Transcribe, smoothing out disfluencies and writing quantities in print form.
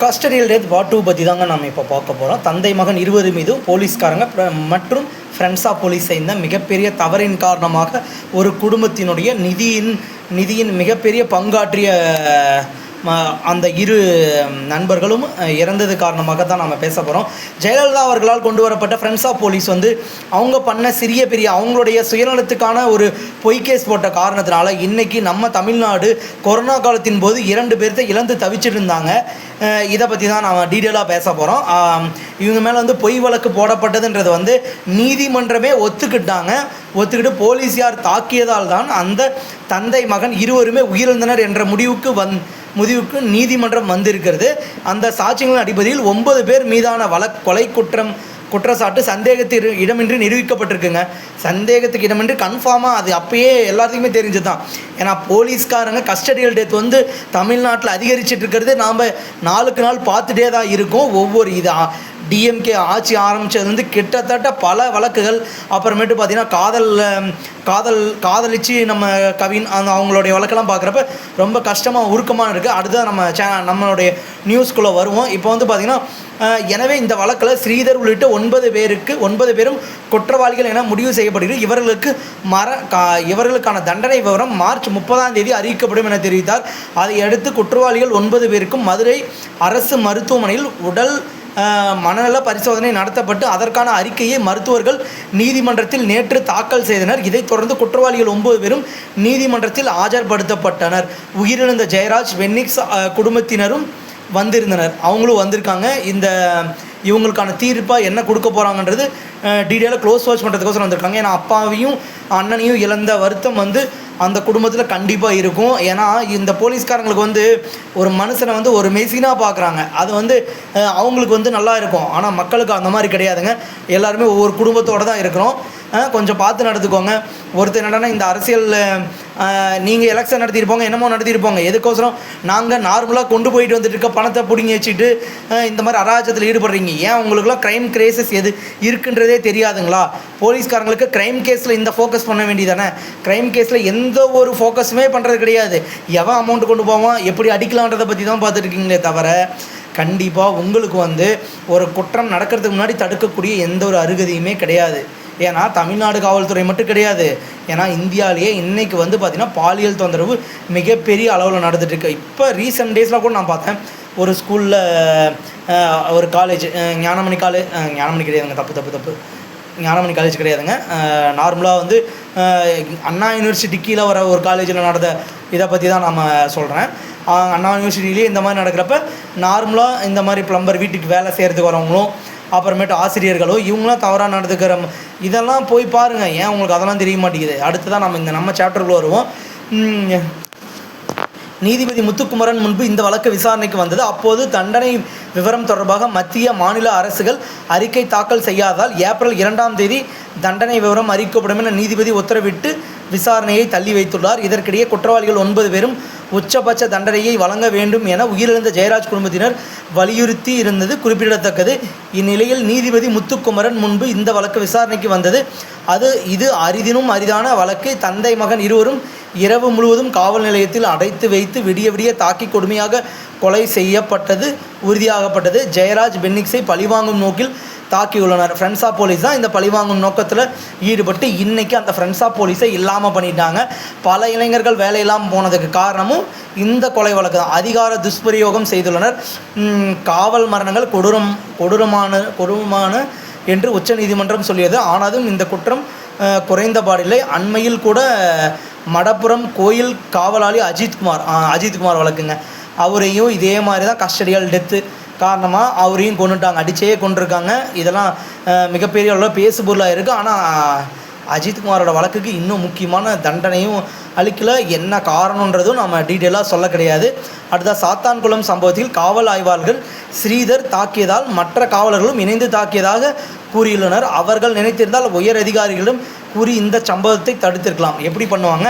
Custodial death part 2 பற்றி தாங்க நம்ம இப்போ பார்க்க போகிறோம். தந்தை மகன் 20 மீதும் போலீஸ்காரங்க மற்றும் ஃப்ரெண்ட்ஸ் ஆஃப் போலீஸ் செய்த மிகப்பெரிய தவறின் காரணமாக ஒரு குடும்பத்தினுடைய நிதியின் மிகப்பெரிய பங்காற்றிய அந்த இரு நண்பர்களும் இறந்தது காரணமாக தான் நம்ம பேச போகிறோம். ஜெயலலிதா அவர்களால் கொண்டு வரப்பட்ட ஃப்ரெண்ட்ஸ் ஆஃப் போலீஸ் அவங்க பண்ண சிறிய பெரிய அவங்களுடைய சுயநலத்துக்கான ஒரு பொய் கேஸ் போட்ட காரணத்தினால இன்றைக்கி நம்ம தமிழ்நாடு கொரோனா காலத்தின் போது 2 பேர்த்த இழந்து தவிச்சிட்டு இருந்தாங்க. இதை பற்றி தான் நாம் டீட்டெயிலாக பேச போகிறோம். இவங்க மேலே பொய் வழக்கு போடப்பட்டதுன்றது நீதிமன்றமே ஒத்துக்கிட்டு போலீஸார் தாக்கியதால் தான் அந்த தந்தை மகன் இருவருமே உயிரிழந்தனர் என்ற முடிவுக்கு நீதிமன்றம் வந்திருக்கிறது. அந்த சாட்சியங்களின் அடிப்படையில் 9 பேர் மீதான கொலை குற்றச்சாட்டு சந்தேகத்துக்கு இடமின்றி நிரூபிக்கப்பட்டிருக்குங்க. சந்தேகத்துக்கு இடமின்றி கன்ஃபார்மாக அது அப்பயே எல்லாத்துக்குமே தெரிஞ்சு தான். ஏன்னா போலீஸ்காரங்க கஸ்டடியல் டெத் தமிழ்நாட்டில் அதிகரிச்சுட்டு இருக்கிறது நாம் நாளுக்கு நாள் பார்த்துட்டே தான் இருக்கோம். ஒவ்வொரு டிஎம்கே ஆட்சி ஆரம்பித்தது கிட்டத்தட்ட பல வழக்குகள். அப்புறமேட்டு பார்த்திங்கன்னா காதலிச்சு நம்ம கவின் அவங்களுடைய வழக்கெல்லாம் பார்க்குறப்ப ரொம்ப கஷ்டமாக உருக்கமாக இருக்குது. அடுத்ததான் நம்மளுடைய நியூஸ்குள்ளே வருவோம். இப்போ பார்த்திங்கன்னா எனவே இந்த வழக்கில் ஸ்ரீதர் உள்ளிட்ட 9 பேரும் குற்றவாளிகள் என முடிவு செய்யப்படுகிறது. இவர்களுக்கான தண்டனை விவரம் மார்ச் 30ஆம் தேதி அறிவிக்கப்படும் என தெரிவித்தார். அதை அடுத்து குற்றவாளிகள் 9 பேருக்கும் மதுரை அரசு மருத்துவமனையில் உடல் மனநல பரிசோதனை நடத்தப்பட்டு அதற்கான அறிக்கையை மருத்துவர்கள் நீதிமன்றத்தில் நேற்று தாக்கல் செய்தனர். இதைத் தொடர்ந்து குற்றவாளிகள் 9 பேரும் நீதிமன்றத்தில் ஆஜர்படுத்தப்பட்டனர். உயிரிழந்த ஜெயராஜ் வென்னிக்ஸ் குடும்பத்தினரும் வந்திருந்தனர். அவங்களும் வந்திருக்காங்க. இவங்களுக்கான தீர்ப்பாக என்ன கொடுக்க போகிறாங்கன்றது டீட்டெயிலாக க்ளோஸ் வாட்ச் பண்ணுறதுக்கோசரம் வந்திருக்காங்க. ஏன்னா அப்பாவையும் அண்ணனையும் இழந்த வருத்தம் அந்த குடும்பத்தில் கண்டிப்பாக இருக்கும். ஏன்னா இந்த போலீஸ்காரங்களுக்கு ஒரு மனுஷனை ஒரு மெசினாக பார்க்குறாங்க. அது அவங்களுக்கு நல்லா இருக்கும். ஆனால் மக்களுக்கு அந்த மாதிரி கிடையாதுங்க. எல்லாருமே ஒவ்வொரு குடும்பத்தோடு தான் இருக்கிறோம். கொஞ்சம் பார்த்து நடந்துக்கோங்க. ஒருத்தர் என்னன்னா இந்த அரசியலில் நீங்கள் எலெக்ஷன் நடத்தியிருப்போங்க, என்னமோ நடத்தியிருப்போங்க, எதுக்கோசரம் நாங்கள் நார்மலாக கொண்டு போயிட்டு வந்துட்டு இருக்க பணத்தை பிடிங்கி வச்சுட்டு இந்த மாதிரி அராஜகத்தில் ஈடுபடுறீங்க. ஏன் உங்களுக்குலாம் க்ரைம் கேஸஸ் எது இருக்குன்றதே தெரியாதுங்களா? போலீஸ்காரங்களுக்கு க்ரைம் கேஸில் இந்த ஃபோக்கஸ் பண்ண வேண்டியதானே. க்ரைம் கேஸில் எந்த ஒரு ஃபோக்கஸுமே பண்ணுறது கிடையாது. எவன் அமௌண்ட் கொண்டு போவான், எப்படி அடிக்கலான்றதை பற்றி தான் பார்த்துட்டு இருக்கீங்களே தவிர கண்டிப்பாக உங்களுக்கு ஒரு குற்றம் நடக்கிறதுக்கு முன்னாடி தடுக்கக்கூடிய எந்த ஒரு அருகதையுமே கிடையாது. ஏன்னா தமிழ்நாடு காவல்துறை மட்டும் கிடையாது. ஏன்னா இந்தியாவிலேயே இன்றைக்கி பார்த்திங்கன்னா பாலியல் தொந்தரவு மிகப்பெரிய அளவில் நடந்துகிட்ருக்கு. இப்போ ரீசெண்ட் டேஸில் கூட நான் பார்த்தேன். ஒரு ஸ்கூலில் ஒரு காலேஜ் ஞானமணி கிடையாதுங்க, தப்பு ஞானமணி காலேஜ் கிடையாதுங்க. நார்மலாக அண்ணா யூனிவர்சிட்டி கீழே வர ஒரு காலேஜில் நடந்த இதை பற்றி தான் நம்ம சொல்கிறேன். அண்ணா யூனிவர்சிட்டிலேயே இந்த மாதிரி நடக்கிறப்ப நார்மலாக இந்த மாதிரி ப்ளம்பர் வீட்டுக்கு வேலை செய்கிறதுக்கு வரவங்களும் அப்புறமேட்டு ஆசிரியர்களோ இவங்களாம் தவறாக நடந்துக்கிற இதெல்லாம் போய் பாருங்கள். ஏன் உங்களுக்கு அதெல்லாம் தெரிய மாட்டேங்குது? அடுத்து தான் நம்ம சாப்டருக்குள்ளே வருவோம். நீதிபதி முத்துக்குமரன் முன்பு இந்த வழக்கு விசாரணைக்கு வந்தது. அப்போது தண்டனை விவரம் தொடர்பாக மத்திய மாநில அரசுகள் அறிக்கை தாக்கல் செய்யாததால் ஏப்ரல் 2ஆம் தேதி தண்டனை விவரம் அறிவிக்கப்படும் என நீதிபதி உத்தரவிட்டு விசாரணையை தள்ளி வைத்துள்ளார். இதற்கிடையே குற்றவாளிகள் 9 பேரும் உச்சபட்ச தண்டனையை வழங்க வேண்டும் என உயிரிழந்த ஜெயராஜ் குடும்பத்தினர் வலியுறுத்தி இருந்தது குறிப்பிடத்தக்கது. இந்நிலையில் நீதிபதி முத்துக்குமரன் முன்பு இந்த வழக்கு விசாரணைக்கு வந்தது. இது அரிதான வழக்கு. தந்தை மகன் இருவரும் இரவு முழுவதும் காவல் நிலையத்தில் அடைத்து வைத்து விடிய தாக்கி கொடுமையாக கொலை செய்யப்பட்டது உறுதியாகப்பட்டது. ஜெயராஜ் பென்னிக்ஸை பழிவாங்கும் நோக்கில் தாக்கியுள்ளனர். ஃப்ரெண்ட்ஸ் ஆஃப் போலீஸ் தான் இந்த பழிவாங்கும் நோக்கத்தில் ஈடுபட்டு இன்றைக்கி அந்த ஃப்ரெண்ட்ஸ் ஆஃப் போலீஸை இல்லாமல் பண்ணிட்டாங்க. பல இளைஞர்கள் வேலையில்லாமல் போனதுக்கு காரணமும் இந்த கொலை வழக்கு தான். அதிகார துஷ்பிரயோகம் செய்துள்ளனர். காவல் மரணங்கள் கொடூரமான என்று உச்சநீதிமன்றம் சொல்லியது. ஆனாலும் இந்த குற்றம் குறைந்தபாடில்லை. அண்மையில் கூட மடப்புரம் கோயில் காவலாளி அஜித்குமார் வழக்குங்க. அவரையும் இதே மாதிரி தான் கஸ்டடியல் டெத்து காரணமாக அவரையும் கொண்டுட்டாங்க, அடிச்சே கொண்டிருக்காங்க. இதெல்லாம் மிகப்பெரிய அளவில் பேசுபொருளாக இருக்குது. ஆனால் அஜித்குமாரோட வழக்குக்கு இன்னும் முக்கியமான தண்டனையும் அளிக்கல. என்ன காரணன்றதும் நம்ம டீட்டெயிலாக சொல்ல கிடையாது. அடுத்த சாத்தான்குளம் சம்பவத்தில் காவல் ஆய்வாளர்கள் ஸ்ரீதர் தாக்கியதால் மற்ற காவலர்களும் இணைந்து தாக்கியதாக கூறியுள்ளனர். அவர்கள் நினைத்திருந்தால் உயர் அதிகாரிகளிடம் கூறி இந்த சம்பவத்தை தடுத்திருக்கலாம். எப்படி பண்ணுவாங்க?